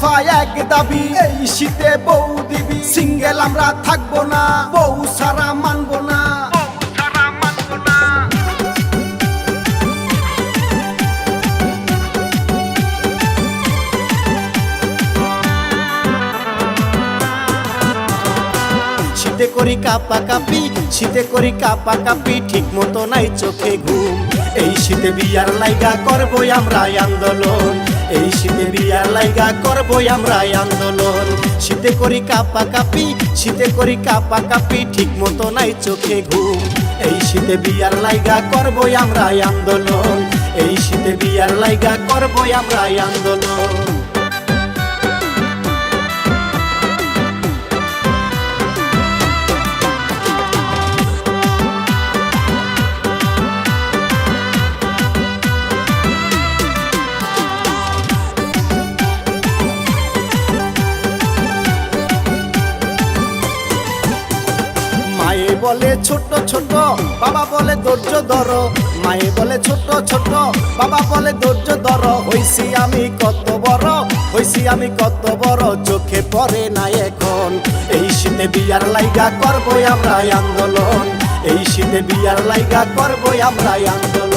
দফা এক দাবি, এই শীতে বউ দিবি। সিঙ্গেল আমরা থাকবো না, বউ সারা মানবো না। শীতে করি কাপাকাপি, শীতে করি কাপাকাপি, ঠিক মতো নাই চোখে ঘুম। এই শীতে বিয়ার লাইগা করবই আমরা আন্দোলন, এই শীতে বিয়ার লাইগা করবই আমরা আন্দোলন। শীতে করি কাপাকাপি, শীতে করি কাপাকাপি, ঠিক মতো নাই চোখে ঘুম। এই শীতে বিয়ার লাইগা করবই আমরা আন্দোলন, এই শীতে বিয়ার লাইগা করবই আমরা আন্দোলন। মায়ে বলে ছোট ছোট, বাবা বলে ধৈর্য ধরো। মায়ে বলে ছোট ছোট, বাবা বলে ধৈর্য ধরো। হইছি আমি কত বড়, হইছি আমি কত বড়, চোখে পড়ে না এখন। এই শীতে বিয়ার লাইগা করবই আমরা আন্দোলন, এই শীতে বিয়ার লাইগা করবই আমরা আন্দোলন।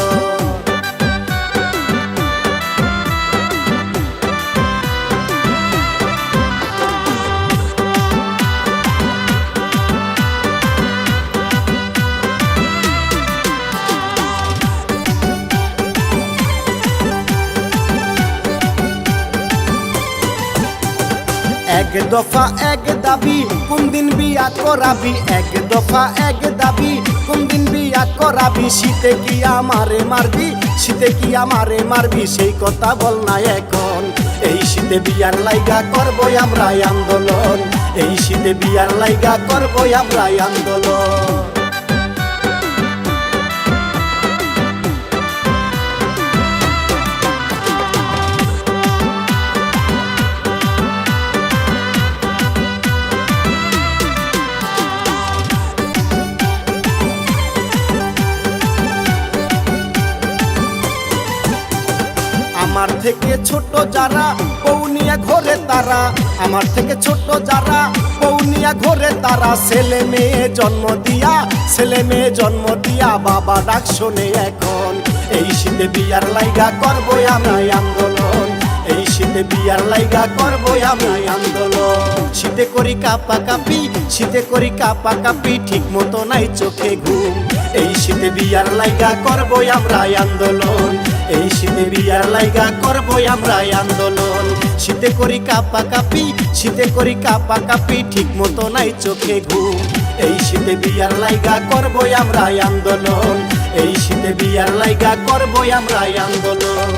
এক দফা এক দাবি, কোন দিন বিয়া করাবি। এক দফা এক দাবি, কোন দিন বিয়া করাবি। শীতে কি আমারে মারবি, শীতে কি আমারে মারবি, সেই কথা বল না এখন। এই শীতে বিয়ার লাইগা করবই আমরা আন্দোলন, এই শীতে বিয়ার লাইগা করবই আমরা আন্দোলন। আমার থেকে ছোট যারা বউ নিয়ে ঘরে তারা, আমার থেকে ছোট যারা বউ নিয়ে ঘরে তারা। ছেলে মেয়ে জন্ম দিয়া, ছেলে মেয়ে জন্ম দিয়া, বাবা ডাক শোনে এখন। এই শীতে বিয়ার লাইগা করবই আমরা আন্দোলন, এই শীতে বিয়ার লাইগা করবই আমরা আন্দোলন। শীতে করি কাপাকাপি, শীতে করি কাপাকাপি, ঠিক মতো নাই চোখে ঘুম। এই শীতে বিয়ার লাইগা করবই আমরা আন্দোলন, এই শীতে বিয়ার লাইগা করবই আমরা আন্দোলন। শীতে করি কাপাকাপি, শীতে করি কাপাকাপি, ঠিক মতো নাই চোখে ঘুম। এই শীতে বিয়ার লাইগা করবই আমরা আন্দোলন, এই শীতে বিয়ার লাইগা করবই আমরা আন্দোলন।